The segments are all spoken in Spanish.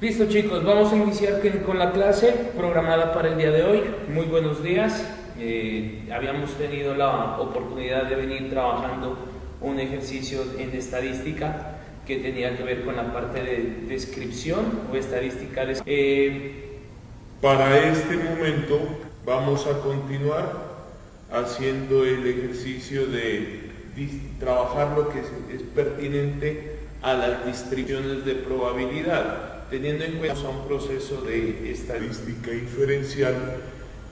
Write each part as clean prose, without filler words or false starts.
Listo chicos, vamos a iniciar con la clase programada para el día de hoy. Muy buenos días. Habíamos tenido la oportunidad de venir trabajando un ejercicio en estadística que tenía que ver con la parte de descripción o estadística. Para este momento vamos a continuar haciendo el ejercicio de trabajar lo que es pertinente a las distribuciones de probabilidad, teniendo en cuenta un proceso de estadística inferencial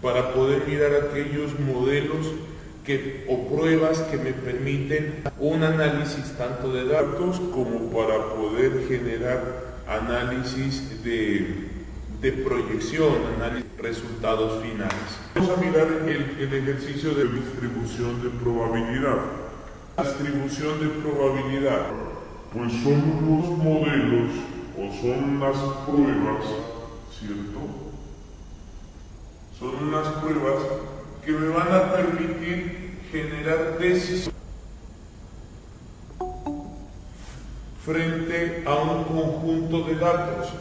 para poder mirar aquellos modelos o pruebas que me permiten un análisis tanto de datos como para poder generar análisis de proyección, análisis de resultados finales. Vamos a mirar el ejercicio de distribución de probabilidad. Distribución de probabilidad, pues son unos modelos o son unas pruebas, ¿cierto? Son unas pruebas que me van a permitir generar decisiones frente a un conjunto de datos.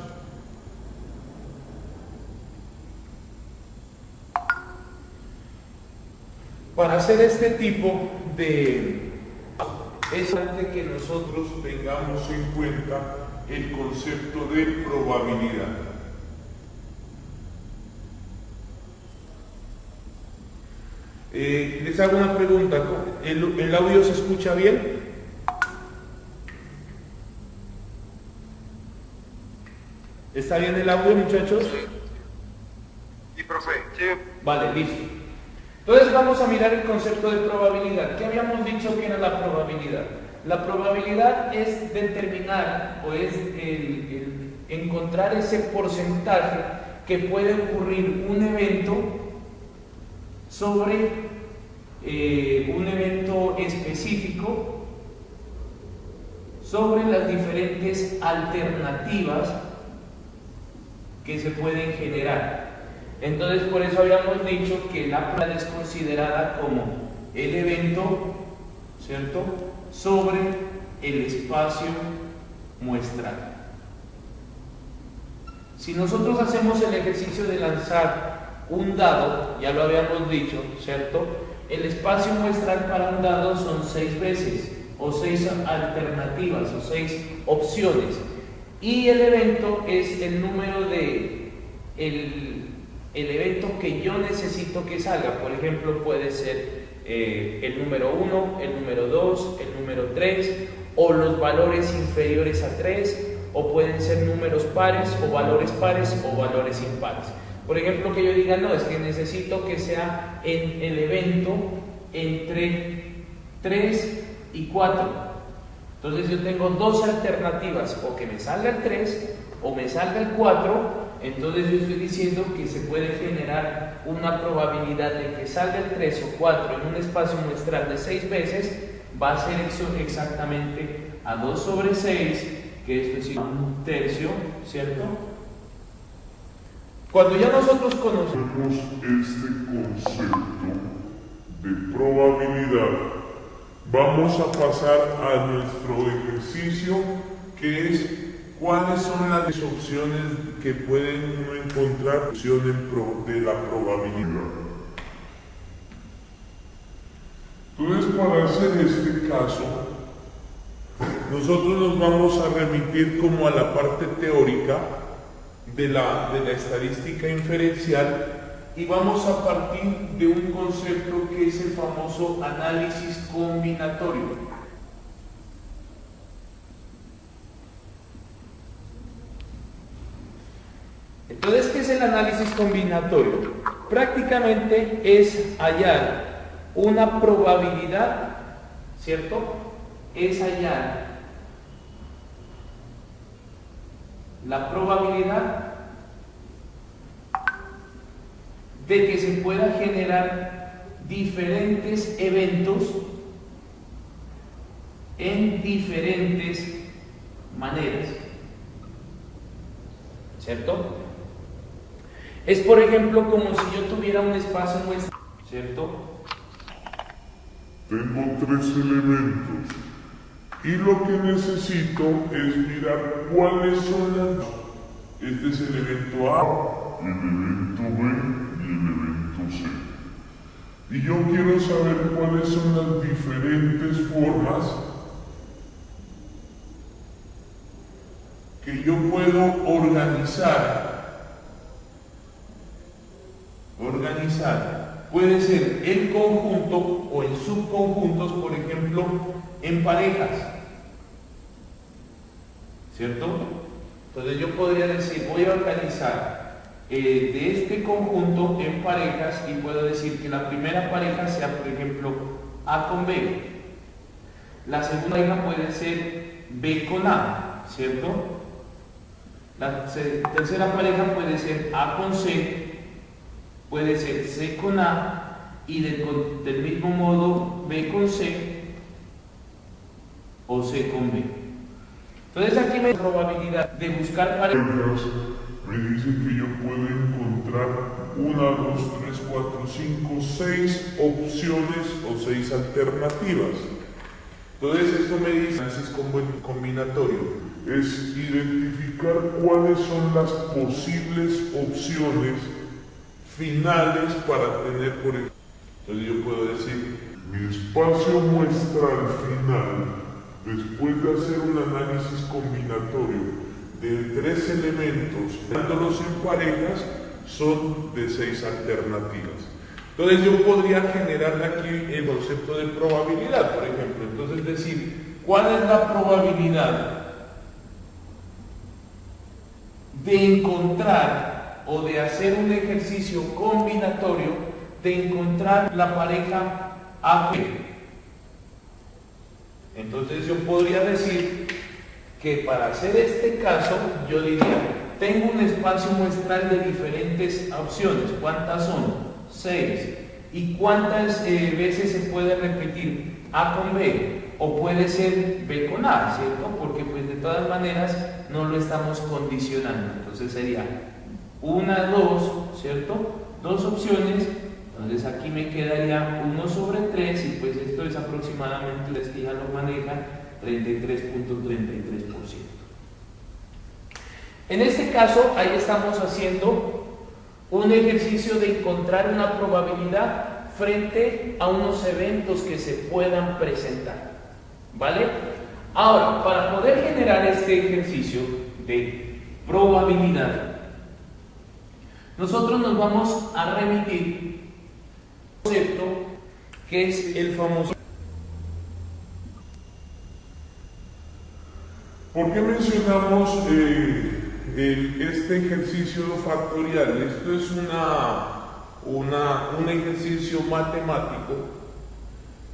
Para hacer este tipo de... es importante que nosotros tengamos en cuenta el concepto de probabilidad. Les hago una pregunta. ¿El audio se escucha bien? ¿Está bien el audio, muchachos? Sí, profe. Sí. Vale, listo. Entonces vamos a mirar el concepto de probabilidad. ¿Qué habíamos dicho que era la probabilidad? La probabilidad es determinar o es el encontrar ese porcentaje que puede ocurrir un evento sobre un evento específico sobre las diferentes alternativas que se pueden generar. Entonces, por eso habíamos dicho que la probabilidad es considerada como el evento, ¿cierto?, sobre el espacio muestral. Si nosotros hacemos el ejercicio de lanzar un dado, ya lo habíamos dicho, ¿cierto?, el espacio muestral para un dado son 6 veces, o 6 alternativas, o 6 opciones. Y el evento es el número de... el evento que yo necesito que salga. Por ejemplo, puede ser el número 1, el número 2, el número 3, o los valores inferiores a 3, o pueden ser números pares, o valores impares. Por ejemplo, que yo diga, no, es que necesito que sea en el evento entre 3 y 4. Entonces yo tengo dos alternativas, o que me salga el 3 o me salga el 4. Entonces yo estoy diciendo que se puede generar una probabilidad de que salga el 3 o 4 en un espacio muestral de 6 veces, va a ser exactamente a 2 sobre 6, que esto es un tercio, ¿cierto? Cuando ya nosotros conocemos este concepto de probabilidad, vamos a pasar a nuestro ejercicio, que es ¿cuáles son las opciones que pueden uno encontrar de la probabilidad? Entonces, para hacer este caso, nosotros nos vamos a remitir como a la parte teórica de la estadística inferencial y vamos a partir de un concepto que es el famoso análisis combinatorio. Entonces, ¿qué es el análisis combinatorio? Prácticamente es hallar una probabilidad, ¿cierto? Es hallar la probabilidad de que se pueda generar diferentes eventos en diferentes maneras, ¿cierto? Es, por ejemplo, como si yo tuviera un espacio muestral, ¿cierto? Tengo 3 elementos y lo que necesito es mirar cuáles son las Este es el evento A, el evento B y el evento C. Y yo quiero saber cuáles son las diferentes formas que yo puedo organizar. Puede ser en conjunto o en subconjuntos, por ejemplo, en parejas. ¿Cierto? Entonces yo podría decir, voy a organizar de este conjunto en parejas y puedo decir que la primera pareja sea, por ejemplo, A con B. La segunda pareja puede ser B con A, ¿cierto? La tercera pareja puede ser A con C, puede ser C con A y del mismo modo B con C o C con B. Entonces aquí me da la probabilidad de buscar parejas. Me dice que yo puedo encontrar 1, 2, 3, 4, 5, 6 opciones o 6 alternativas. Entonces esto me dice, es como el combinatorio, es identificar cuáles son las posibles opciones finales para tener por ejemplo. Entonces yo puedo decir, mi espacio muestral final, después de hacer un análisis combinatorio de 3 elementos, dándolos en parejas, son de 6 alternativas. Entonces yo podría generar aquí el concepto de probabilidad, por ejemplo. Entonces decir, ¿cuál es la probabilidad de encontrar o de hacer un ejercicio combinatorio de encontrar la pareja AB? Entonces yo podría decir que para hacer este caso, yo diría, tengo un espacio muestral de diferentes opciones. ¿Cuántas son? 6. ¿Y cuántas veces se puede repetir A con B? O puede ser B con A, ¿cierto? Porque pues de todas maneras no lo estamos condicionando. Entonces sería 1, 2, ¿cierto? 2 opciones. Entonces aquí me quedaría 1 sobre 3 y pues esto es aproximadamente, ustedes que ya lo manejan, 33.33%. En este caso, ahí estamos haciendo un ejercicio de encontrar una probabilidad frente a unos eventos que se puedan presentar, ¿vale? Ahora, para poder generar este ejercicio de probabilidad, nosotros nos vamos a remitir a un concepto que es el famoso. ¿Por qué mencionamos este ejercicio factorial? Esto es un ejercicio matemático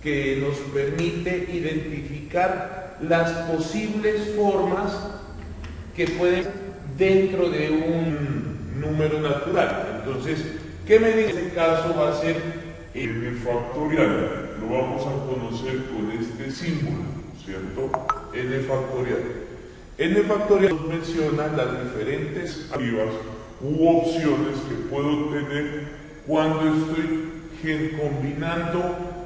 que nos permite identificar las posibles formas que pueden dentro de un número natural. Entonces, ¿qué me dice? En este caso va a ser n factorial. Lo vamos a conocer con este símbolo, ¿cierto? n factorial. N factorial nos menciona las diferentes alternativas u opciones que puedo tener cuando estoy combinando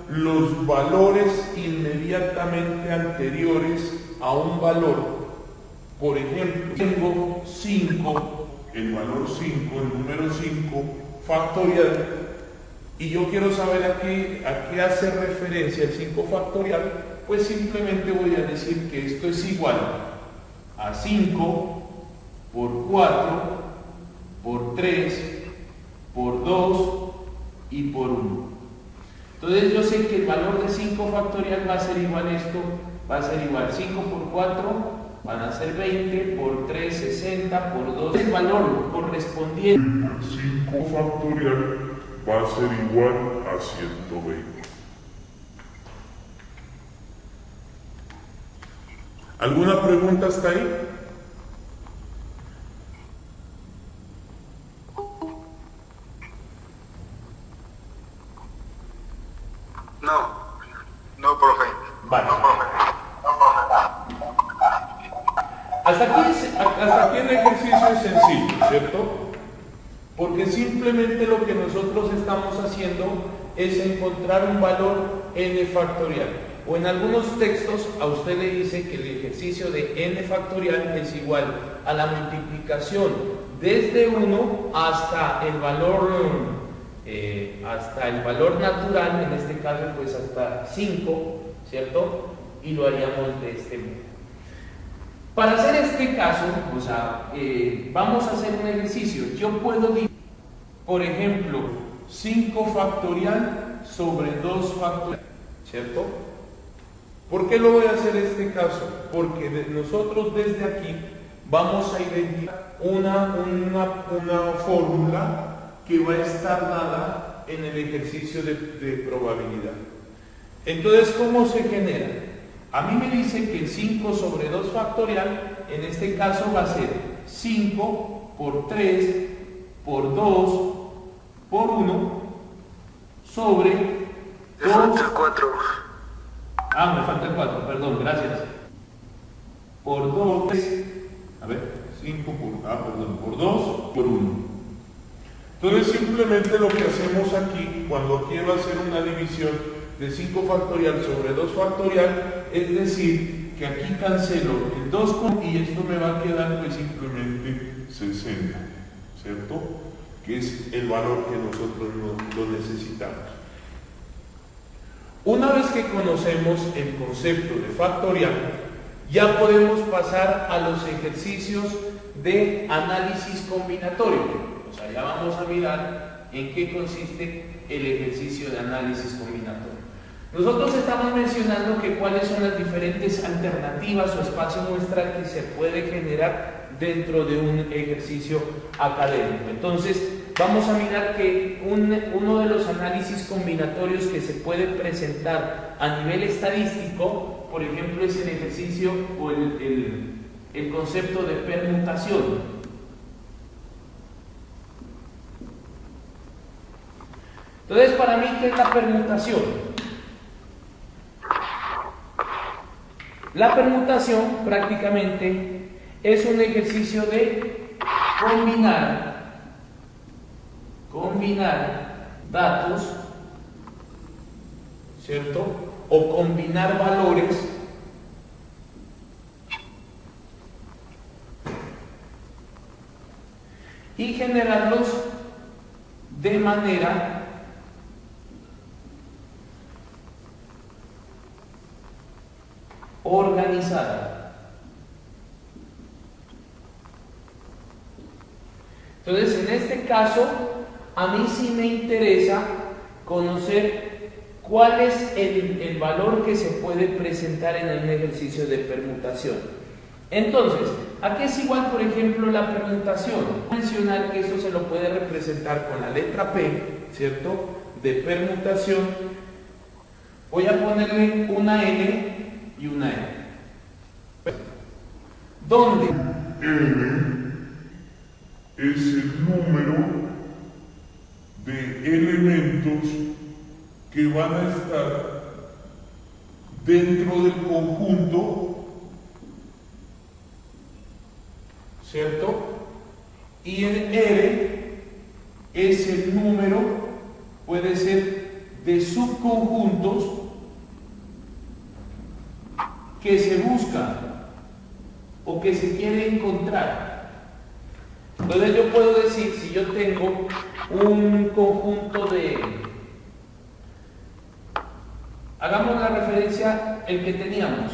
los valores inmediatamente anteriores a un valor. Por ejemplo, tengo 5, el valor 5, el número 5 factorial, y yo quiero saber a qué hace referencia el 5 factorial, pues simplemente voy a decir que esto es igual a 5 por 4 por 3 por 2 y por 1. Entonces yo sé que el valor de 5 factorial va a ser igual a esto, va a ser igual 5 por 4 van a ser 20, por 3 60, por 2 el valor correspondiente. 5 factorial va a ser igual a 120. ¿Alguna pregunta hasta ahí? No, profe. Vale. No, profe. Hasta aquí el ejercicio es sencillo, ¿cierto? Porque simplemente lo que nosotros estamos haciendo es encontrar un valor n factorial. o en algunos textos a usted le dice que el ejercicio de n factorial es igual a la multiplicación desde 1 hasta el valor natural, en este caso pues hasta 5, ¿cierto? Y lo haríamos de este modo. Para hacer este caso, o sea, vamos a hacer un ejercicio. Yo puedo dividir, por ejemplo, 5 factorial sobre 2 factorial, ¿cierto? ¿Por qué lo voy a hacer en este caso? Porque nosotros desde aquí vamos a identificar una fórmula que va a estar dada en el ejercicio de probabilidad. Entonces, ¿cómo se genera? A mí me dice que 5 sobre 2 factorial, en este caso va a ser 5 por 3 por 2 por 1 sobre 2. Me falta el 4. Ah, me falta el 4, perdón, gracias. Por 2, a ver, 5 por 2 por 1. Entonces simplemente lo que hacemos aquí, cuando quiero hacer una división de 5 factorial sobre 2 factorial, es decir, que aquí cancelo el 2 y esto me va a quedar pues simplemente 60, ¿cierto? Que es el valor que nosotros lo necesitamos. Una vez que conocemos el concepto de factorial, ya podemos pasar a los ejercicios de análisis combinatorio. O sea, ya vamos a mirar en qué consiste el ejercicio de análisis combinatorio. Nosotros estamos mencionando que cuáles son las diferentes alternativas o espacio muestral que se puede generar dentro de un ejercicio académico. Entonces, vamos a mirar que uno de los análisis combinatorios que se puede presentar a nivel estadístico, por ejemplo, es el ejercicio o el concepto de permutación. Entonces, para mí, ¿qué es la permutación? La permutación prácticamente es un ejercicio de combinar datos, ¿cierto? O combinar valores y generarlos de manera organizada. Entonces, en este caso, a mí sí me interesa conocer cuál es el valor que se puede presentar en un ejercicio de permutación. Entonces, ¿a qué es igual, por ejemplo, la permutación? Mencionar que esto se lo puede representar con la letra P, ¿cierto? De permutación. Voy a ponerle una N y una N. ¿Dónde? N es el número de elementos que van a estar dentro del conjunto, ¿cierto? Y el R es el número, puede ser de subconjuntos que se busca o que se quiere encontrar. Entonces yo puedo decir, si yo tengo un conjunto de, hagamos la referencia el que teníamos,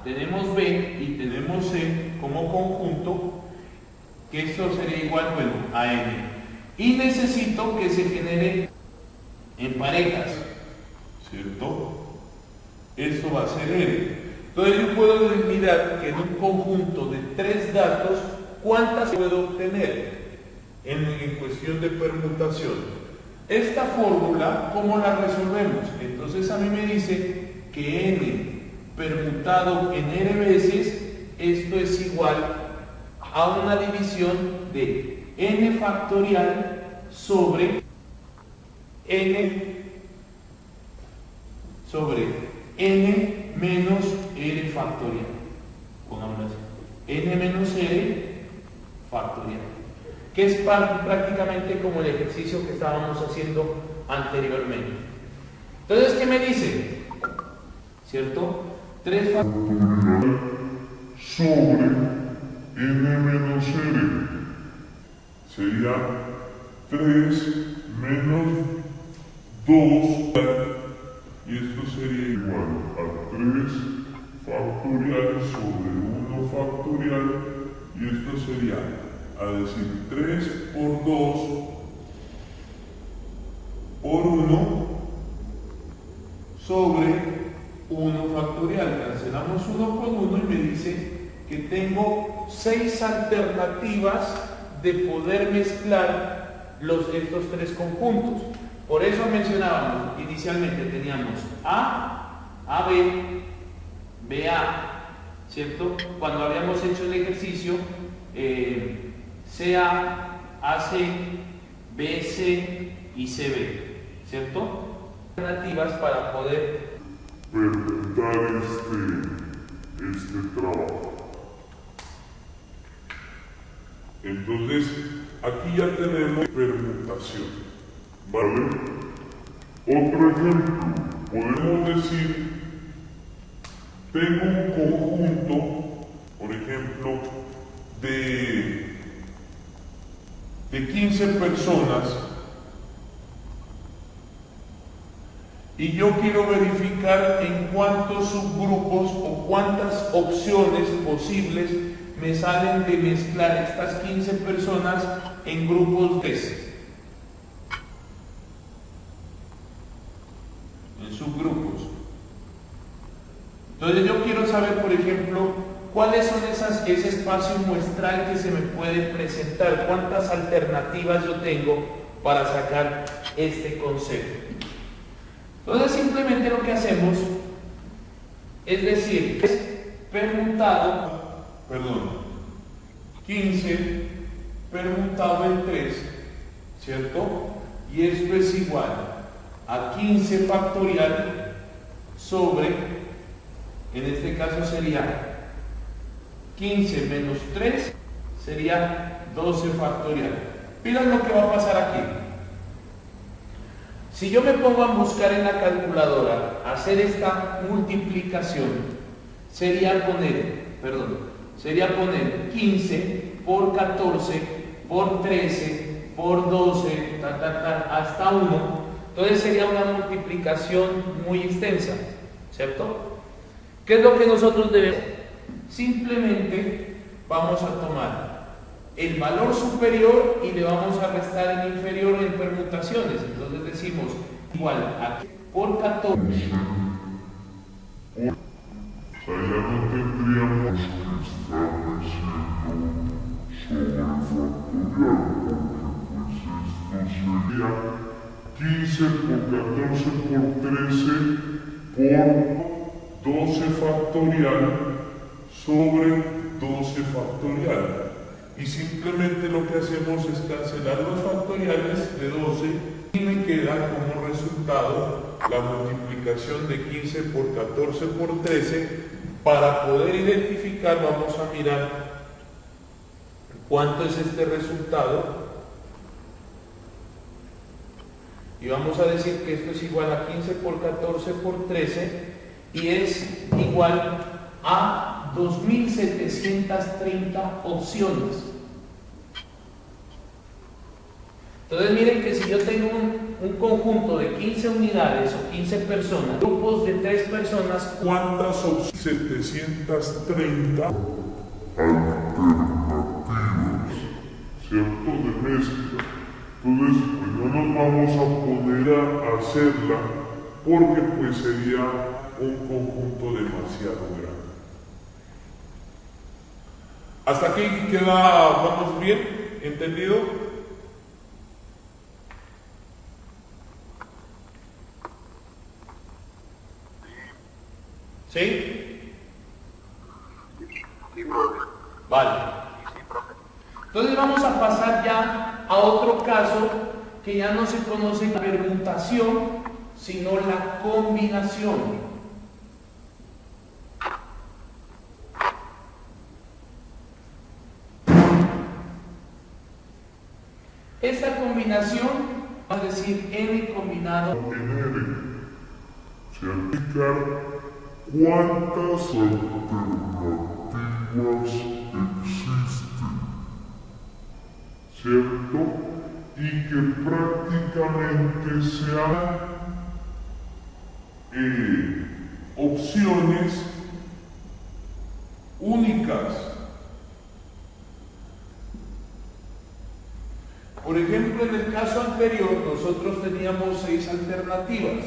tenemos B y tenemos C como conjunto, que esto sería igual, bueno, a N, y necesito que se genere en parejas, ¿cierto? Esto va a ser N. Entonces yo puedo mirar que en un conjunto de 3 datos, ¿cuántas puedo obtener en cuestión de permutación? Esta fórmula, ¿cómo la resolvemos? Entonces a mí me dice que N permutado en N veces, esto es igual a una división de N factorial sobre N menos R factorial. Pongámoslo así. N menos R factorial. Que es prácticamente como el ejercicio que estábamos haciendo anteriormente. Entonces, ¿qué me dice? ¿Cierto? 3 factorial sobre n menos r sería 3 menos 2 y esto sería igual a 3 factorial sobre 1 factorial y esto sería a decir 3 por 2 por 1 sobre 1 factorial. Cancelamos 1 con 1 y me dice que tengo 6 alternativas de poder mezclar estos 3 conjuntos. Por eso mencionábamos, inicialmente teníamos A, AB, BA, ¿cierto? Cuando habíamos hecho el ejercicio, CA, AC, BC y CB, ¿cierto? Alternativas para poder presentar este trabajo. Entonces, aquí ya tenemos permutación, ¿vale? Otro ejemplo, podemos decir, tengo un conjunto, por ejemplo, de 15 personas y yo quiero verificar en cuántos subgrupos o cuántas opciones posibles me salen de mezclar estas 15 personas en grupos de 3, en subgrupos. Entonces yo quiero saber, por ejemplo, cuáles son ese espacio muestral que se me puede presentar, cuántas alternativas yo tengo para sacar este concepto. Entonces simplemente lo que hacemos es decir, es permutado, 15 permutado en 3, ¿cierto? Y esto es igual a 15 factorial sobre, en este caso sería 15 menos 3, sería 12 factorial. Miren lo que va a pasar aquí. Si yo me pongo a buscar en la calculadora, hacer esta multiplicación, sería poner 15 por 14 por 13 por 12, hasta 1. Entonces sería una multiplicación muy extensa, ¿cierto? ¿Qué es lo que nosotros debemos? Simplemente vamos a tomar el valor superior y le vamos a restar el inferior en permutaciones. Entonces decimos igual a por 14. O sea, ya no tendríamos que estar diciendo sobre factorial, porque pues esto sería 15 por 14 por 13 por 12 factorial sobre 12 factorial. Y simplemente lo que hacemos es cancelar los factoriales de 12 y me queda como resultado la multiplicación de 15 por 14 por 13. Para poder identificar, vamos a mirar cuánto es este resultado y vamos a decir que esto es igual a 15 por 14 por 13 y es igual a 2.730 opciones. Entonces miren que si yo tengo un conjunto de 15 unidades o 15 personas, grupos de 3 personas, ¿cuántas opciones? 730 alternativas, ¿cierto? De mezcla. Entonces, pues no nos vamos a poner a hacerla porque pues sería un conjunto demasiado grande. ¿Hasta aquí vamos bien? ¿Entendido? ¿Sí? Sí, profe. Vale. Sí, profe. Entonces vamos a pasar ya a otro caso que ya no se conoce la permutación, sino la combinación. Esta combinación, va a decir n combinado En R, Certificar cuántas alternativas existen, ¿cierto? Y que prácticamente sean opciones únicas. Por ejemplo, en el caso anterior nosotros teníamos 6 alternativas,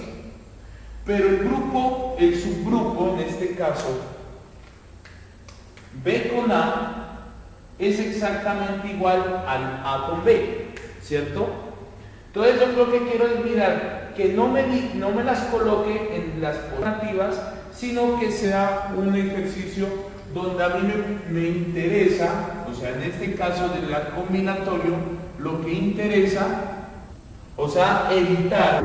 pero el subgrupo, en este caso, B con A, es exactamente igual al A con B, ¿cierto? Entonces yo creo que quiero es mirar que no me las coloque en las alternativas, sino que sea un ejercicio donde a mí me interesa, o sea, en este caso del combinatorio, lo que interesa, o sea, evitar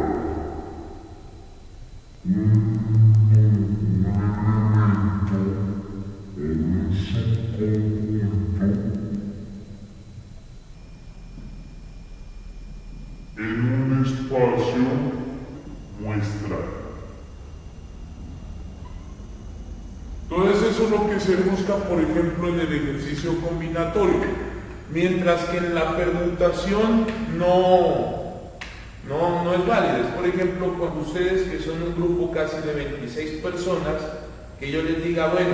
en un espacio muestral. Entonces eso es lo que se busca, por ejemplo, en el ejercicio combinatorio, mientras que en la permutación no es válida. Por ejemplo, cuando ustedes, que son un grupo casi de 26 personas, que yo les diga, bueno,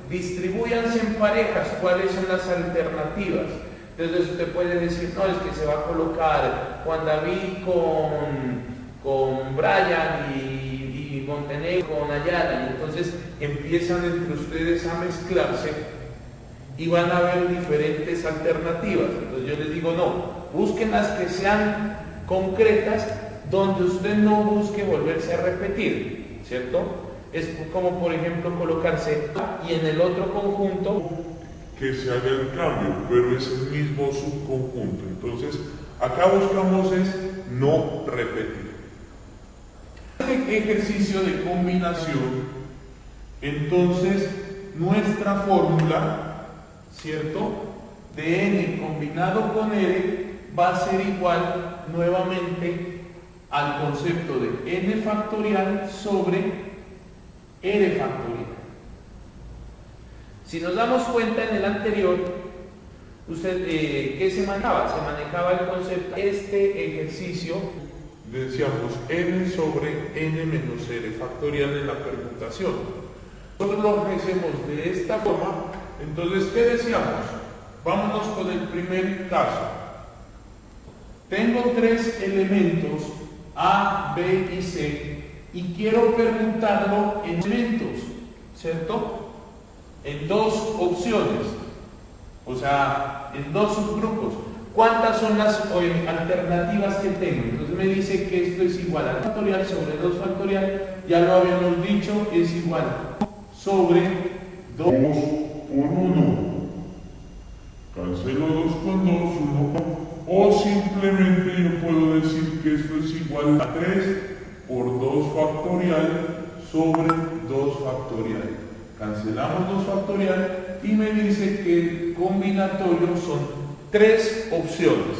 distribúyanse en parejas, ¿cuáles son las alternativas? Entonces usted puede decir, no, es que se va a colocar Juan David con Brian y Montenegro con Ayala, y entonces empiezan entre ustedes a mezclarse y van a ver diferentes alternativas. Entonces yo les digo, no, busquen las que sean concretas, donde usted no busque volverse a repetir, ¿cierto? Es como, por ejemplo, colocarse y en el otro conjunto Que se haga el cambio, pero es el mismo subconjunto. Entonces, acá buscamos es no repetir. este ejercicio de combinación, entonces nuestra fórmula, ¿cierto?, de n combinado con r va a ser igual nuevamente al concepto de n factorial sobre r factorial. Si nos damos cuenta, en el anterior, ¿qué se manejaba? Se manejaba el concepto, este ejercicio, Decíamos n sobre n menos r factorial en la permutación. nosotros lo hacemos de esta forma. Entonces, ¿qué decíamos? Vámonos con el primer caso. Tengo 3 elementos, A, B y C, y quiero permutarlo en elementos, ¿cierto? En 2 opciones, o sea, en 2 subgrupos. ¿Cuántas son las alternativas que tengo? Entonces me dice que esto es igual a factorial sobre 2 factorial, ya lo habíamos dicho, es igual sobre 2 por 1. Cancelo 2 con 2, 1. O simplemente yo puedo decir que esto es igual a 3 por 2 factorial sobre 2 factorial. Cancelamos 2 factorial y me dice que el combinatorio son 3 opciones.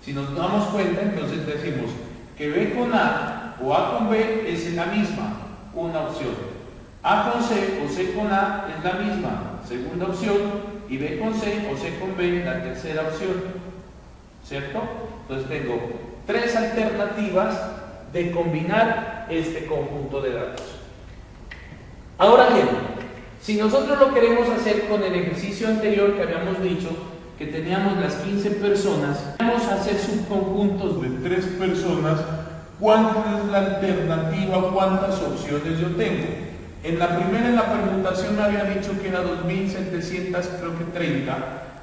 Si nos damos cuenta, entonces decimos que B con A o A con B es la misma, una opción. A con C o C con A es la misma, segunda opción. Y B con C o C con B, la tercera opción, ¿cierto? Entonces tengo 3 alternativas de combinar este conjunto de datos. Ahora bien, si nosotros lo queremos hacer con el ejercicio anterior que habíamos dicho, que teníamos las 15 personas, vamos a hacer subconjuntos de 3 personas, ¿cuánta es la alternativa? ¿Cuántas opciones yo tengo? En la primera, en la permutación, me había dicho que era 2.700, creo que 30.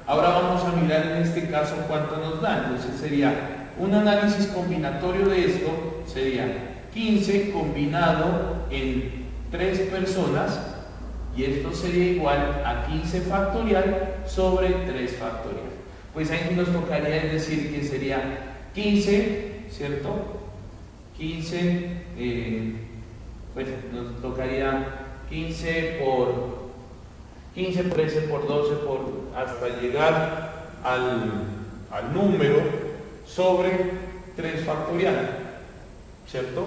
Ahora vamos a mirar en este caso cuánto nos da. Entonces sería un análisis combinatorio de esto, sería 15 combinado en 3 personas, y esto sería igual a 15 factorial sobre 3 factorial. Pues ahí nos tocaría decir que sería 15, ¿cierto? 15, pues nos tocaría 15 por 13 por 12 hasta llegar al número sobre 3 factorial, ¿cierto?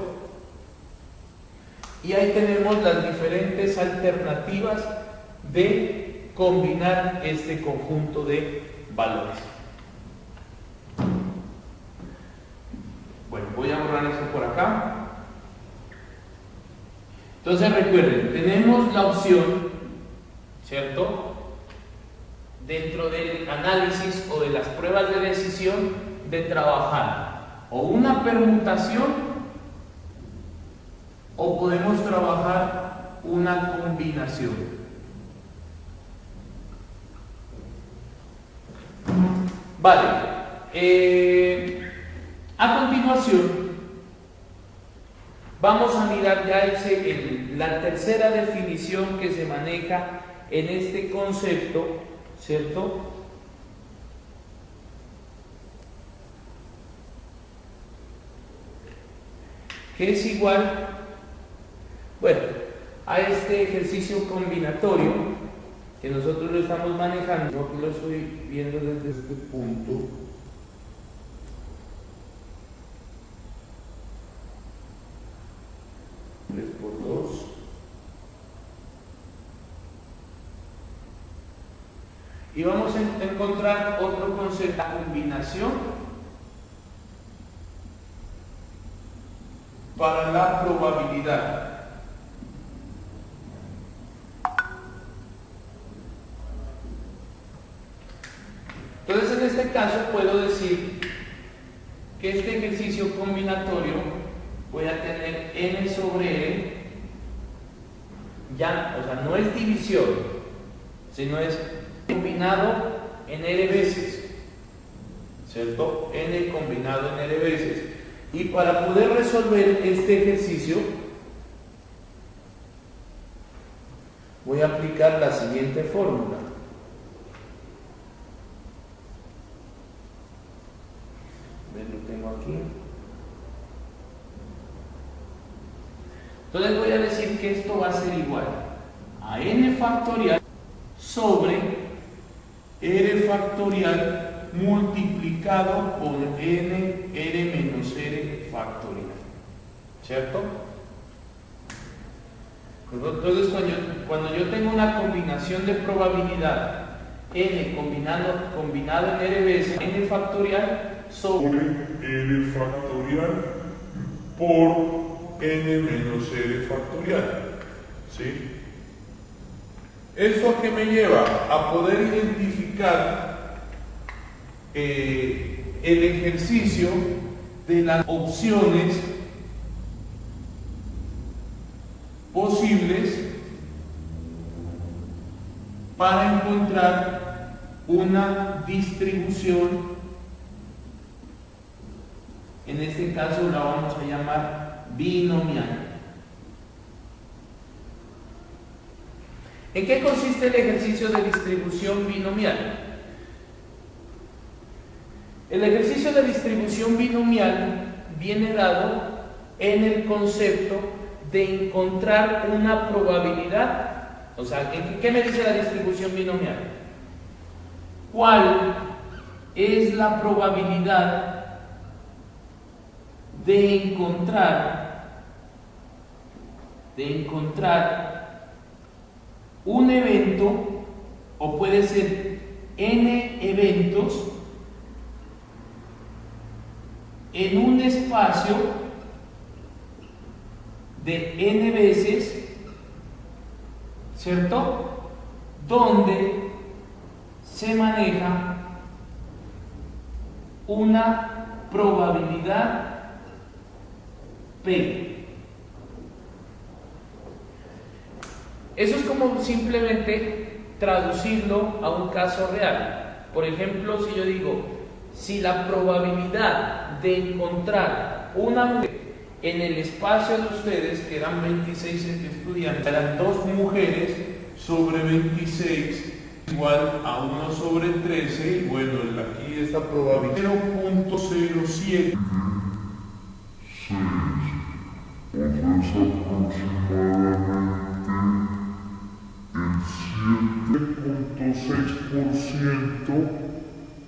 Y ahí tenemos las diferentes alternativas de combinar este conjunto de valores. Bueno, voy a borrar esto por acá. Entonces recuerden, tenemos la opción, ¿cierto?, dentro del análisis o de las pruebas de decisión, de trabajar o una permutación o podemos trabajar una combinación. Vale, a continuación vamos a mirar ya la tercera definición que se maneja en este concepto, ¿cierto? Que es igual, bueno, a este ejercicio combinatorio que nosotros lo estamos manejando. Yo aquí lo estoy viendo desde este punto. Por 2. Y vamos a encontrar otro concepto, la combinación para la probabilidad. Entonces, en este caso puedo decir que este ejercicio combinatorio voy a tener n sobre n, ya, o sea, no es división, sino es combinado en n veces, ¿cierto? N combinado en n veces. Y para poder resolver este ejercicio, voy a aplicar la siguiente fórmula. Lo tengo aquí. Entonces voy a decir que esto va a ser igual a n factorial sobre r factorial multiplicado por r menos r factorial, ¿cierto? Entonces cuando yo tengo una combinación de probabilidad n combinado en r veces n factorial sobre r factorial por n menos r factorial, ¿sí? ¿Esto a qué me lleva? A poder identificar el ejercicio de las opciones posibles para encontrar una distribución. En este caso la vamos a llamar binomial. ¿En qué consiste el ejercicio de distribución binomial? El ejercicio de distribución binomial viene dado en el concepto de encontrar una probabilidad. O sea, ¿qué me dice la distribución binomial? ¿Cuál es la probabilidad de encontrar un evento, o puede ser n eventos, en un espacio de n veces, ¿cierto?, donde se maneja una probabilidad P. Eso es como simplemente traducirlo a un caso real. Por ejemplo, si yo digo, si la probabilidad de encontrar una mujer en el espacio de ustedes, que eran 26 estudiantes, eran 2 mujeres sobre 26, igual a 1 sobre 13, y bueno, aquí esta probabilidad 0.07. Entonces aproximadamente el 7.6%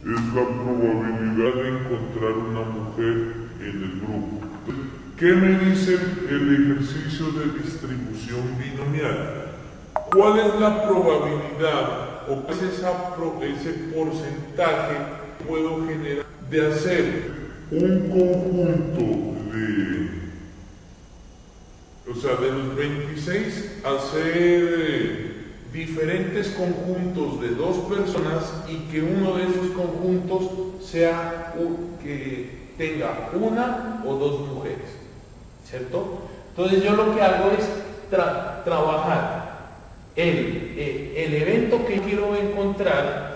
es la probabilidad de encontrar una mujer en el grupo. ¿Qué me dice el ejercicio de distribución binomial? ¿Cuál es la probabilidad o qué es ese porcentaje que puedo generar de hacer un conjunto de los 26, hacer diferentes conjuntos de dos personas y que uno de esos conjuntos sea que tenga una o dos mujeres, ¿cierto? Entonces yo lo que hago es trabajar el evento que quiero encontrar,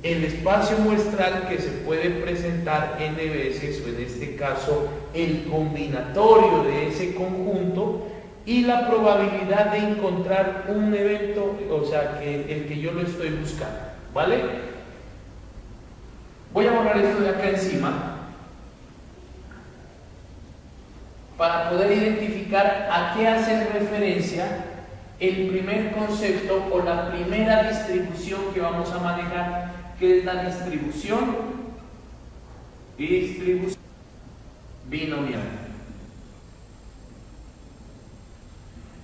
el espacio muestral que se puede presentar n veces, o en este caso el combinatorio de ese conjunto, y la probabilidad de encontrar un evento, o sea, el que yo lo estoy buscando, ¿vale? Voy a borrar esto de acá encima para poder identificar a qué hace referencia el primer concepto o la primera distribución que vamos a manejar, que es la distribución binomial.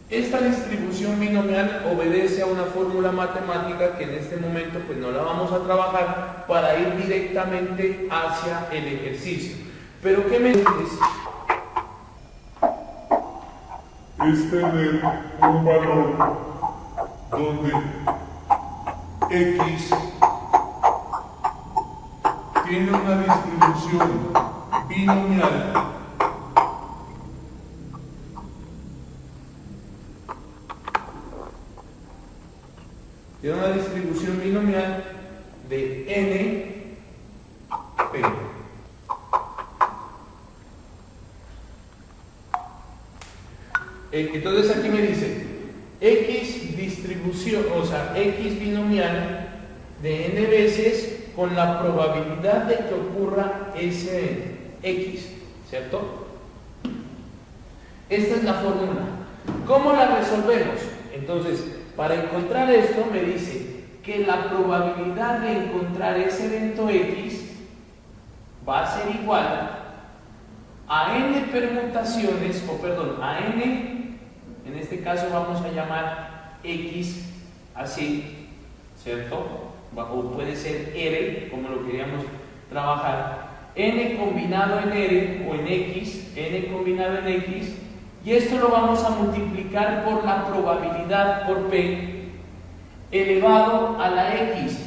Esta distribución binomial obedece a una fórmula matemática que en este momento pues no la vamos a trabajar para ir directamente hacia el ejercicio. Pero ¿qué me dices? Es tener un valor donde X tiene una distribución binomial de n p. Entonces aquí me dice X distribución, o sea, X binomial de n veces con la probabilidad de que ocurra ese X, ¿cierto? Esta es la fórmula. ¿Cómo la resolvemos? Entonces, para encontrar esto me dice que la probabilidad de encontrar ese evento X va a ser igual a n permutaciones, a n, en este caso vamos a llamar X así, ¿cierto? O puede ser R, como lo queríamos trabajar, n combinado en R o en X, n combinado en X, y esto lo vamos a multiplicar por la probabilidad por P elevado a la X.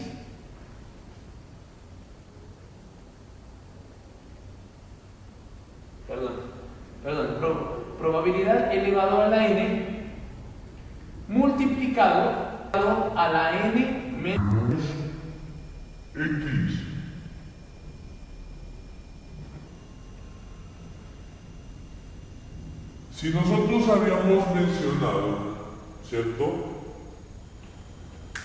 Probabilidad elevado a la n multiplicado a la n menos X. Si nosotros habíamos mencionado, ¿cierto?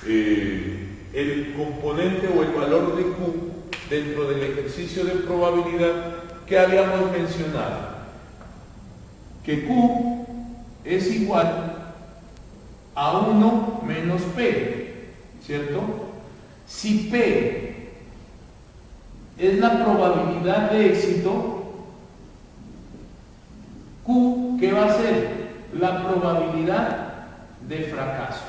El componente o el valor de Q dentro del ejercicio de probabilidad que habíamos mencionado, que Q es igual a 1 menos P, ¿cierto? Si P es la probabilidad de éxito, Q, ¿qué va a ser? La probabilidad de fracaso.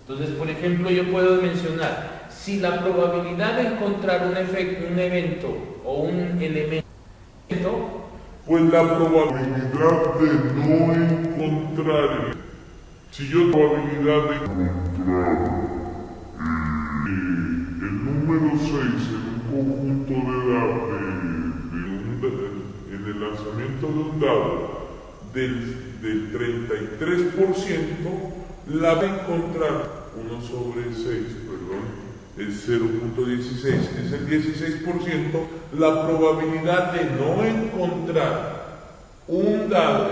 Entonces, por ejemplo, yo puedo mencionar, si la probabilidad de encontrar un evento o un elemento, pues la probabilidad de no encontrar, si yo probabilidad de encontrar el número 6 en un conjunto de datos, en el lanzamiento de un dado del 33%, la va a encontrar 1 sobre 6, es 0.16, es el 16%, la probabilidad de no encontrar un dado,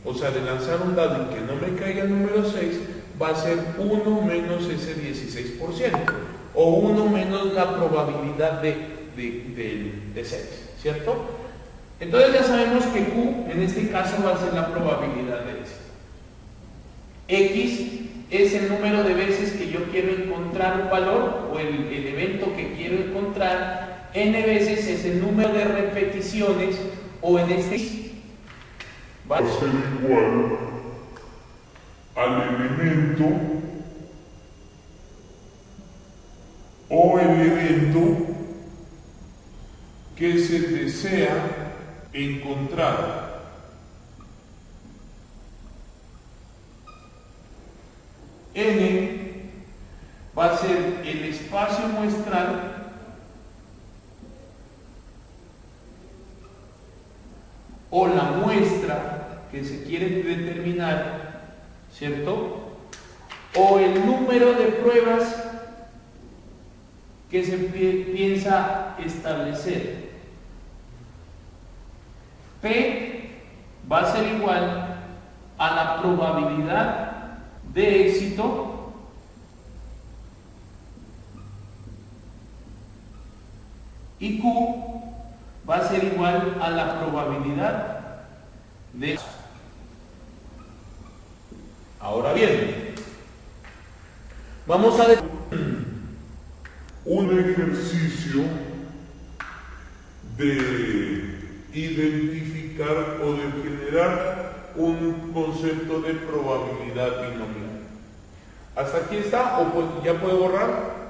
o sea, de lanzar un dado y que no me caiga el número 6, va a ser 1 menos ese 16%, o 1 menos la probabilidad de 6, ¿cierto? Entonces ya sabemos que Q en este caso va a ser la probabilidad de éxito. X es el número de veces que yo quiero encontrar un valor o el evento que quiero encontrar. N veces es el número de repeticiones o en este va a ser igual al elemento o el evento que se desea encontrar. N va a ser el espacio muestral o la muestra que se quiere determinar, ¿cierto? O el número de pruebas que se piensa establecer. P va a ser igual a la probabilidad de éxito y Q va a ser igual a la probabilidad de éxito. Ahora bien, vamos a un ejercicio de identificar o de generar un concepto de probabilidad binomial. ¿Hasta aquí está o ya puedo borrar?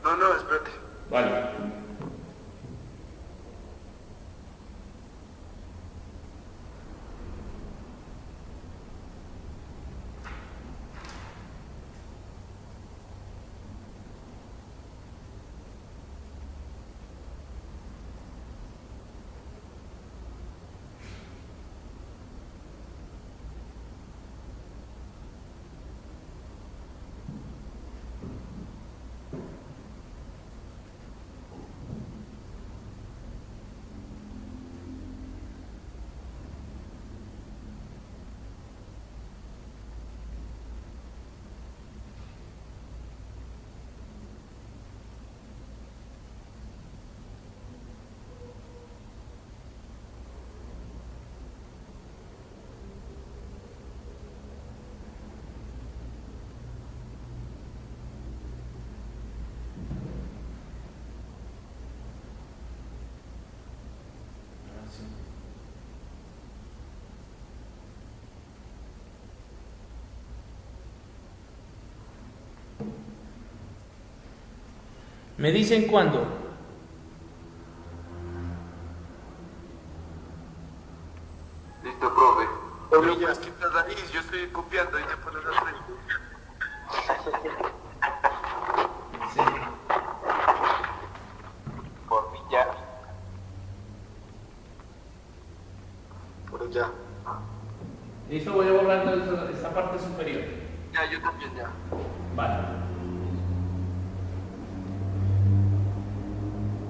No, espérate. Vale. ¿Me dicen cuándo? Listo, profe. Pero pues quitas la is, yo estoy copiando y te pones la Sí. Por mí ya. Por ya. Listo, voy a borrar esta parte superior. Ya, yo también ya. Vale.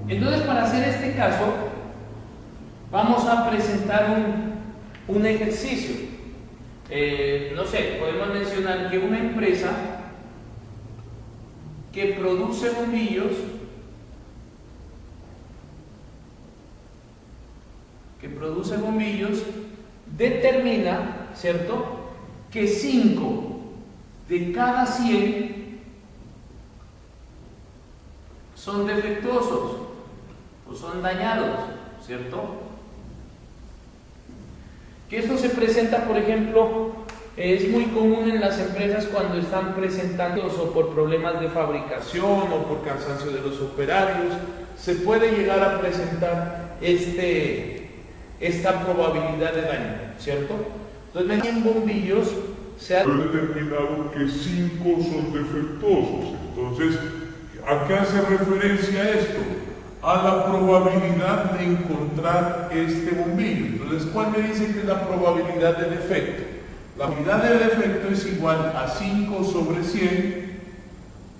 Entonces, para hacer este caso, vamos a presentar un ejercicio. No sé, podemos mencionar que una empresa que produce bombillos, determina, ¿cierto?, que 5 de cada 100 son defectuosos o son dañados, ¿cierto? Que esto se presenta, por ejemplo, es muy común en las empresas cuando están presentando o por problemas de fabricación o por cansancio de los operarios, se puede llegar a presentar esta probabilidad de daño, ¿cierto? Entonces, en bombillos se ha determinado que 5 son defectuosos. Entonces, ¿a qué hace referencia esto? A la probabilidad de encontrar este bombillo. Entonces, ¿cuál me dice que es la probabilidad de defecto? La probabilidad de defecto es igual a 5 sobre 100,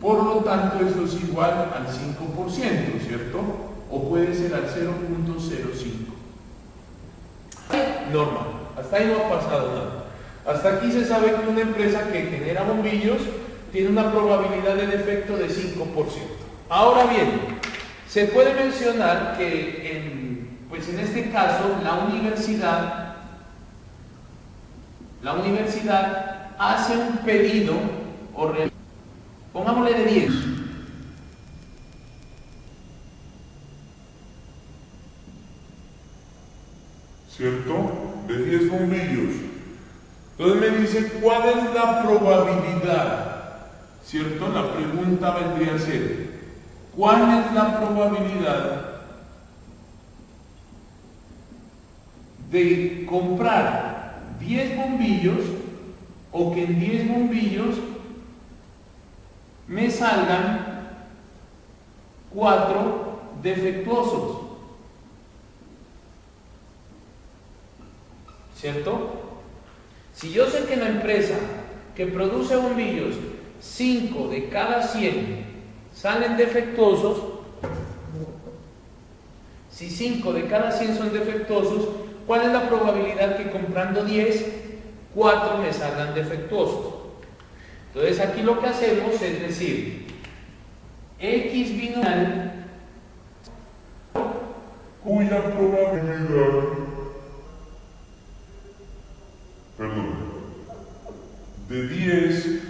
por lo tanto, esto es igual al 5%, ¿cierto? O puede ser al 0.05. Normal. Hasta ahí no ha pasado nada. Hasta aquí se sabe que una empresa que genera bombillos tiene una probabilidad de defecto de 5%. Ahora bien, se puede mencionar que en este caso la universidad hace un pedido o pongámosle de 10. ¿Cierto? De 10 bombillos. Entonces me dice, ¿cuál es la probabilidad? ¿Cierto? La pregunta vendría a ser, ¿cuál es la probabilidad de comprar 10 bombillos o que en 10 bombillos me salgan 4 defectuosos? ¿Cierto? Si yo sé que en la empresa que produce bombillos, 5 de cada 100 salen defectuosos, si 5 de cada 100 son defectuosos, ¿cuál es la probabilidad que comprando 10, 4 me salgan defectuosos? Entonces aquí lo que hacemos es decir, X binomial cuya probabilidad, de 10,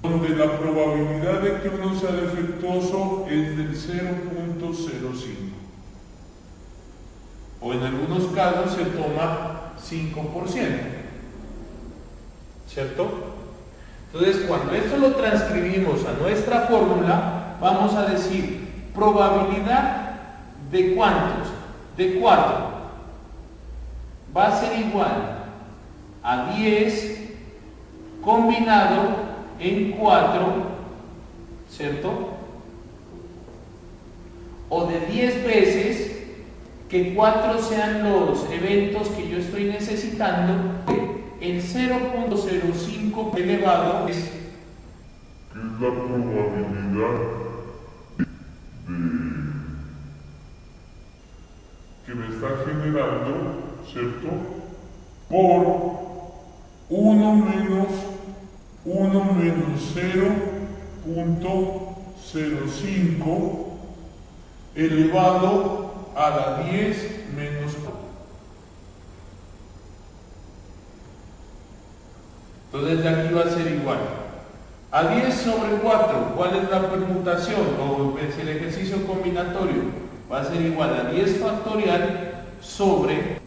donde la probabilidad de que uno sea defectuoso es del 0.05. O en algunos casos se toma 5%. ¿cierto? Entonces, cuando esto lo transcribimos a nuestra fórmula, vamos a decir probabilidad de ¿cuántos? De 4. Va a ser igual a 10 combinado en 4, ¿cierto? O de 10 veces que 4 sean los eventos que yo estoy necesitando. El 0.05 elevado es La probabilidad que me está generando, ¿cierto? Por 1 menos 0.05 elevado a la 10 menos 4. Entonces de aquí va a ser igual a 10 sobre 4. ¿Cuál es la permutación? O es el ejercicio combinatorio. Va a ser igual a 10 factorial sobre,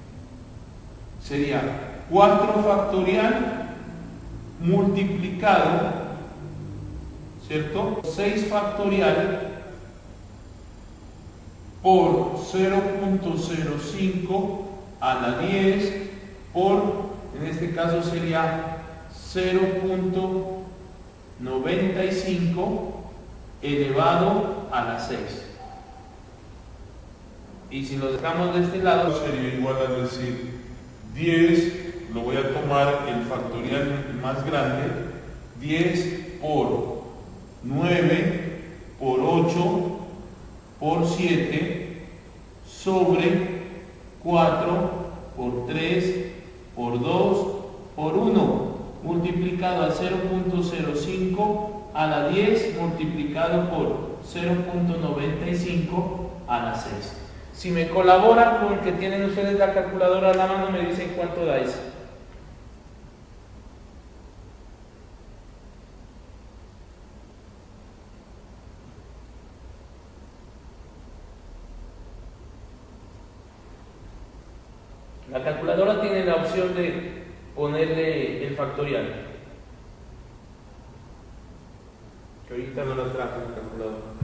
sería 4 factorial multiplicado, ¿cierto? 6 factorial por 0.05 a la 10 por, en este caso sería 0.95 elevado a la 6. Y si lo dejamos de este lado, Sería igual a decir 10, lo voy a tomar el factorial más grande, 10 por 9 por 8 por 7 sobre 4 por 3 por 2 por 1 multiplicado a 0.05 a la 10 multiplicado por 0.95 a la 6. Si me colaboran con que tienen ustedes la calculadora a la mano, me dicen cuánto da eso. La calculadora tiene la opción de ponerle el factorial. Que ahorita no la traje la calculadora.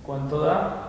¿Cuánto da?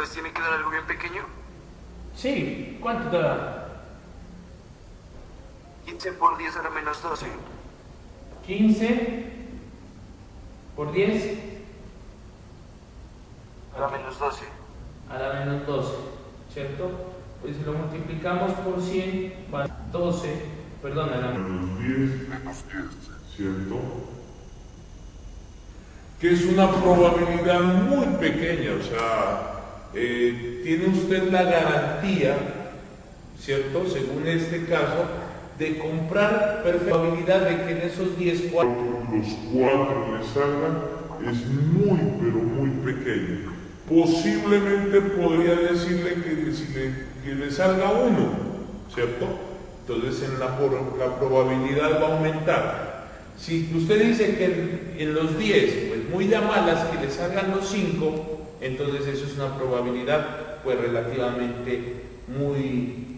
Pues tiene que dar algo bien pequeño. Sí, ¿cuánto te da? 15 por 10 a la menos 12. 15 por 10 A la menos 12. a la menos 12, ¿cierto? Pues si lo multiplicamos por 100, va a 12, perdón, a la Menos 10, ¿cierto? Que es una probabilidad muy pequeña, o sea, tiene usted la garantía, ¿cierto? Según este caso, de comprar probabilidad de que en esos 10 cuatro los 4 le salgan, es muy, pero muy pequeño. Posiblemente podría decirle que le salga 1, ¿cierto? Entonces la probabilidad va a aumentar. Si usted dice que en los 10, pues muy de malas que le salgan los 5, entonces eso es una probabilidad pues relativamente muy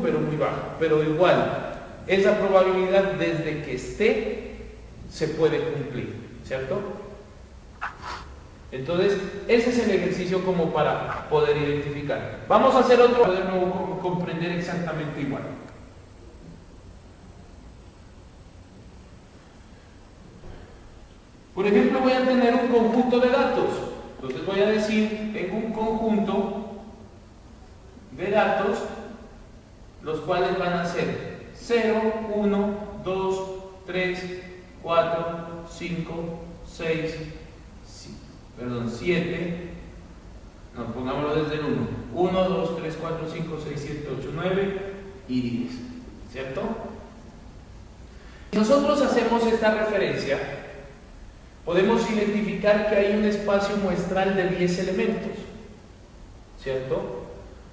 pero muy baja. Pero igual, esa probabilidad desde que esté se puede cumplir, ¿cierto? Entonces, ese es el ejercicio como para poder identificar. Vamos a hacer otro para de nuevo comprender exactamente igual. Por ejemplo, voy a tener un conjunto de datos. Entonces voy a decir, tengo un conjunto de datos, los cuales van a ser 0, 1, 2, 3, 4, 5, 6, 7, no, pongámoslo desde el 1, 1, 2, 3, 4, 5, 6, 7, 8, 9 y 10, ¿cierto? Si nosotros hacemos esta referencia, podemos identificar que hay un espacio muestral de 10 elementos, ¿cierto?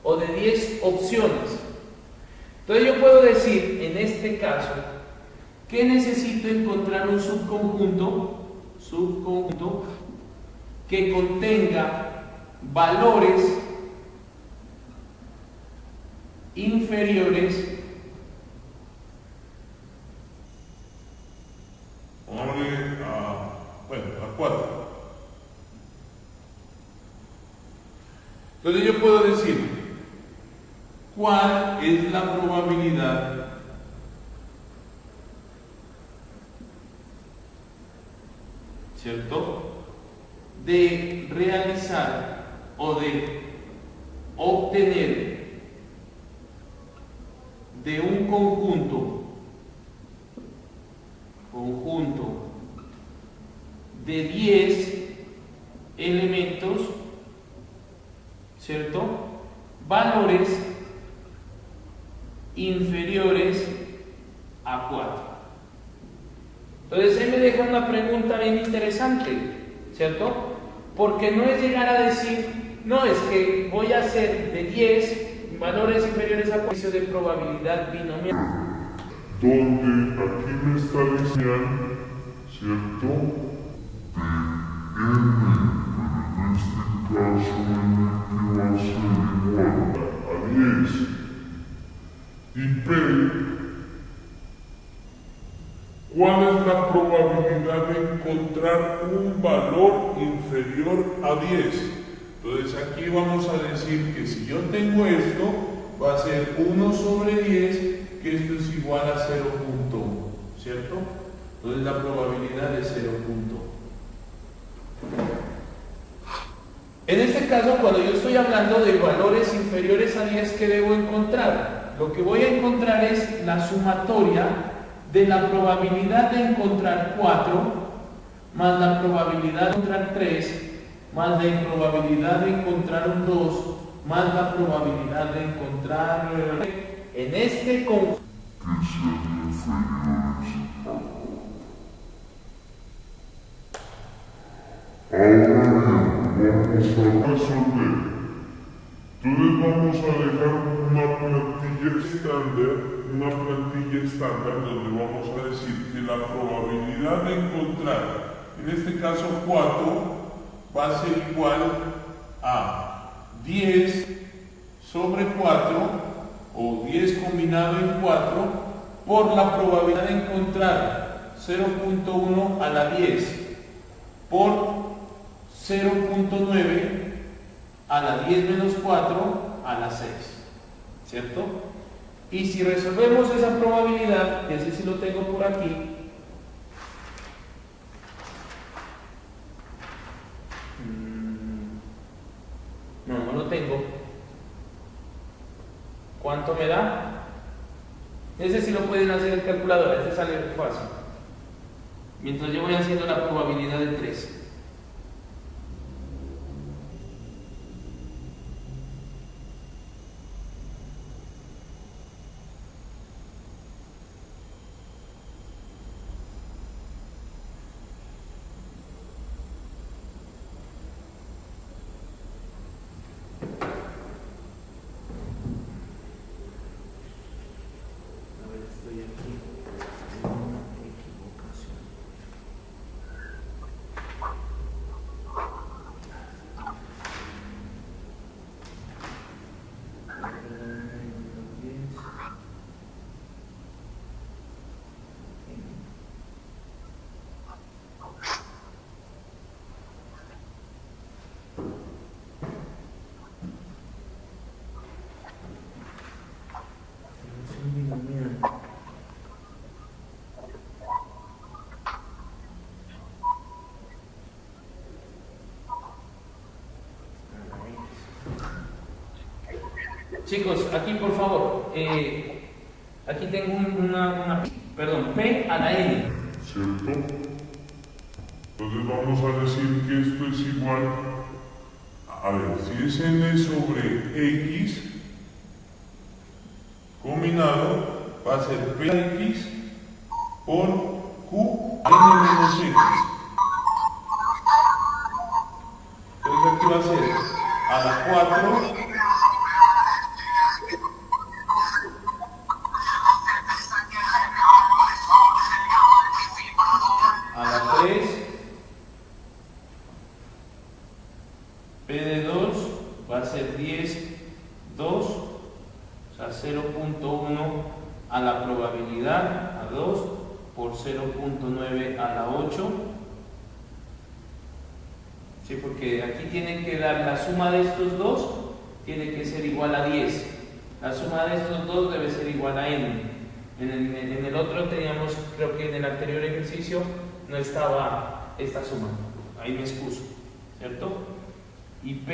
O de 10 opciones. Entonces yo puedo decir, en este caso, que necesito encontrar un subconjunto que contenga valores inferiores a 4. Entonces yo puedo decir, ¿cuál es la probabilidad ¿cierto? De realizar o de obtener de un conjunto de 10 elementos, ¿cierto? Valores inferiores a 4. Entonces, él me deja una pregunta bien interesante, ¿cierto? Porque no es llegar a decir, no, es que voy a hacer de 10 valores inferiores a 4 de probabilidad binomial. Donde aquí me está diciendo, ¿cierto? De n, pero en este caso n que va a ser igual a 10. Y P, ¿cuál es la probabilidad de encontrar un valor inferior a 10? Entonces aquí vamos a decir que si yo tengo esto, va a ser 1 sobre 10, que esto es igual a 0.1, ¿cierto? Entonces la probabilidad es 0.1. En este caso, cuando yo estoy hablando de valores inferiores a 10, ¿qué debo encontrar? Lo que voy a encontrar es la sumatoria de la probabilidad de encontrar 4 más la probabilidad de encontrar 3 más la probabilidad de encontrar un 2 más la probabilidad de encontrar en este conjunto. Ahora bien, vamos a resolver. Entonces vamos a dejar una plantilla estándar donde vamos a decir que la probabilidad de encontrar, en este caso 4, va a ser igual a 10 sobre 4, o 10 combinado en 4, por la probabilidad de encontrar 0.1 a la 10, por 0.9 a la 10 menos 4 a la 6, ¿cierto? Y si resolvemos esa probabilidad, que ese sí lo tengo por aquí, no lo tengo. ¿Cuánto me da? Ese sí lo pueden hacer en calculadora, este sale fácil. Mientras yo voy haciendo la probabilidad de 3. Chicos, aquí por favor, aquí tengo perdón, P a la N. ¿Cierto? Entonces vamos a decir que esto es igual, a ver, si es n sobre x combinado, va a ser px por q n menos x. Entonces aquí va a ser a la 4 a la 3, P de 2 va a ser 10, 2, o sea 0.1 a la probabilidad, a 2, por 0.9 a la 8. Sí, porque aquí tienen que dar la suma de estos dos, tiene que ser igual a 10. La suma de estos dos debe ser igual a n. En el otro teníamos, creo que en el anterior ejercicio, no estaba esta suma, ahí me excuso, ¿cierto? Y P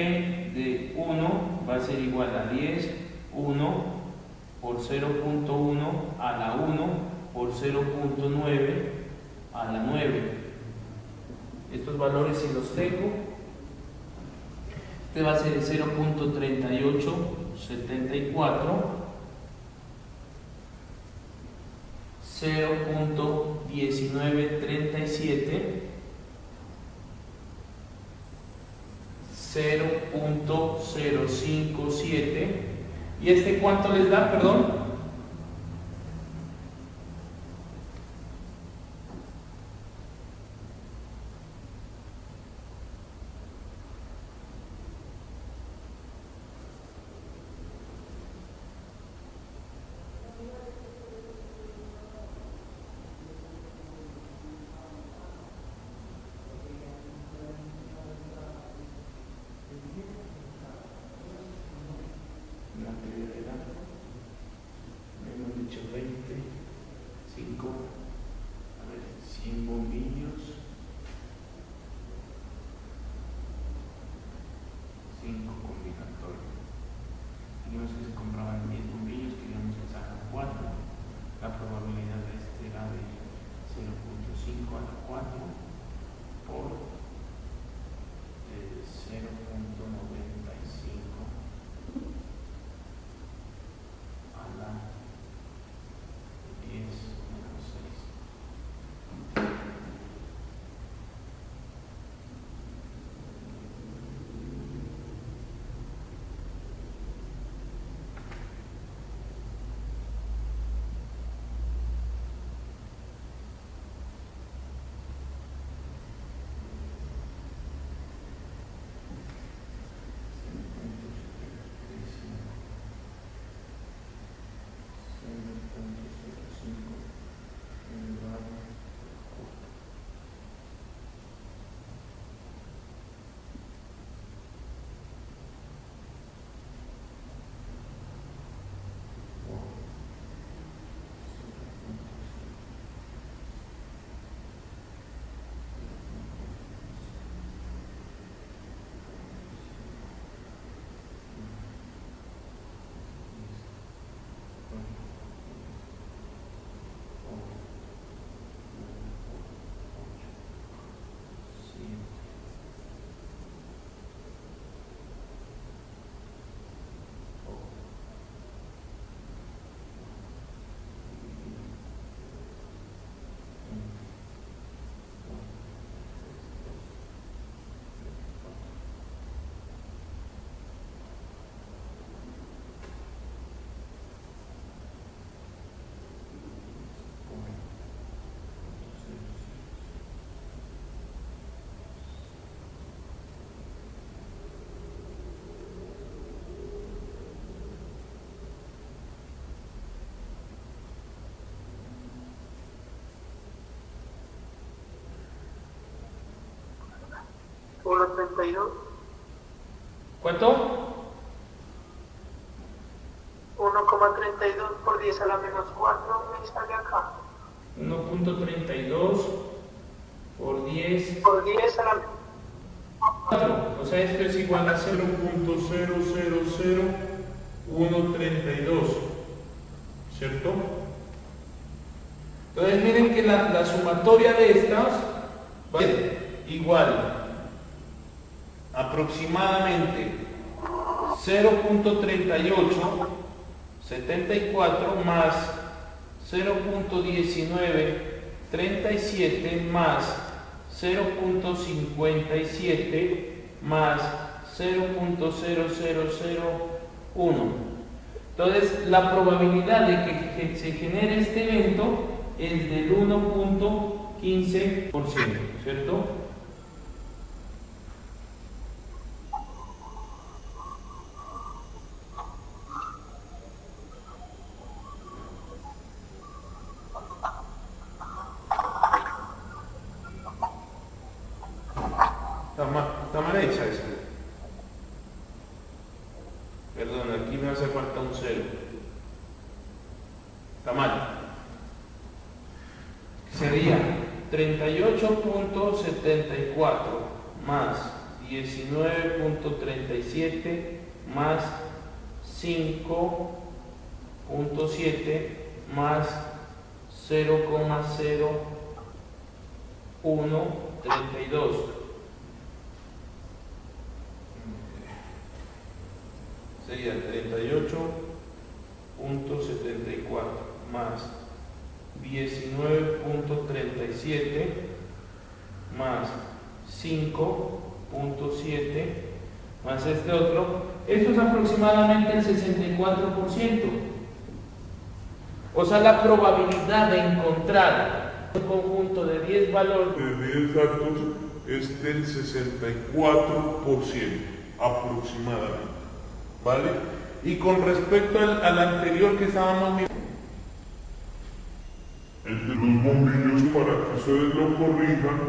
de 1 va a ser igual a 10, 1 por 0.1 a la 1 por 0.9 a la 9. Estos valores si los tengo, este va a ser 0.3874, 0.1937, 0.057. ¿Y este cuánto les da, perdón? 1.32. ¿Cuánto? 1,32 por 10 a la menos 4 me sale acá. 1.32 por 10. Por 10 a la menos 4. O sea, esto es igual a 0.000132, ¿cierto? Entonces miren que la sumatoria de estas va a ser igual aproximadamente 0.3874 más 0.1937 más 0.57 más 0.0001. Entonces la probabilidad de que se genere este evento es del 1.15%, ¿cierto? Está mal hecha esto. Perdón, aquí me hace falta un 0. Está mal. Sería 38.74 más 19.37 más 5.7 más 0,0132. Sería 38.74 más 19.37 más 5.7 más este otro, esto es aproximadamente el 64%. O sea, la probabilidad de encontrar un conjunto de 10 valores De 10 datos es del 64% aproximadamente. ¿vale? Y con respecto al anterior que estábamos viendo, El de los bombillos, para que ustedes lo corrijan,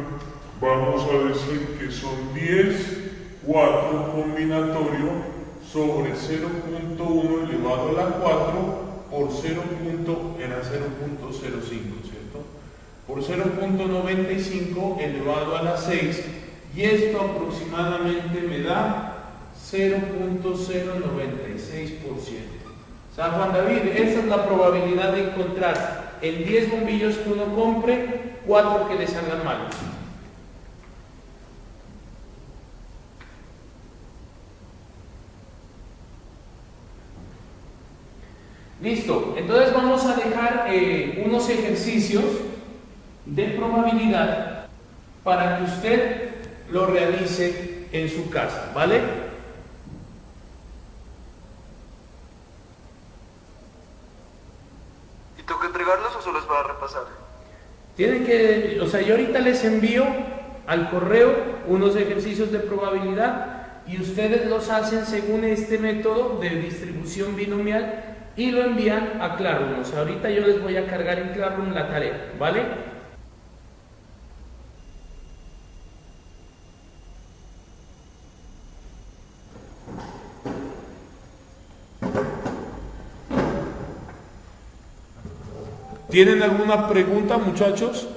vamos a decir que son 10, 4 combinatorio sobre 0.1 elevado a la 4 por 0. era 0.05, ¿cierto? Por 0.95 elevado a la 6, y esto aproximadamente me da 0.096%. O sea, Juan David, esa es la probabilidad de encontrar en 10 bombillos que uno compre, 4 que le salgan malos. Listo, entonces vamos a dejar unos ejercicios de probabilidad para que usted lo realice en su casa, ¿vale? ¿Y tengo que entregarlos o solo es para repasar? Tienen que, o sea, yo ahorita les envío al correo unos ejercicios de probabilidad y ustedes los hacen según este método de distribución binomial y lo envían a Classroom. O sea, ahorita yo les voy a cargar en Classroom la tarea, ¿vale? ¿Tienen alguna pregunta, muchachos?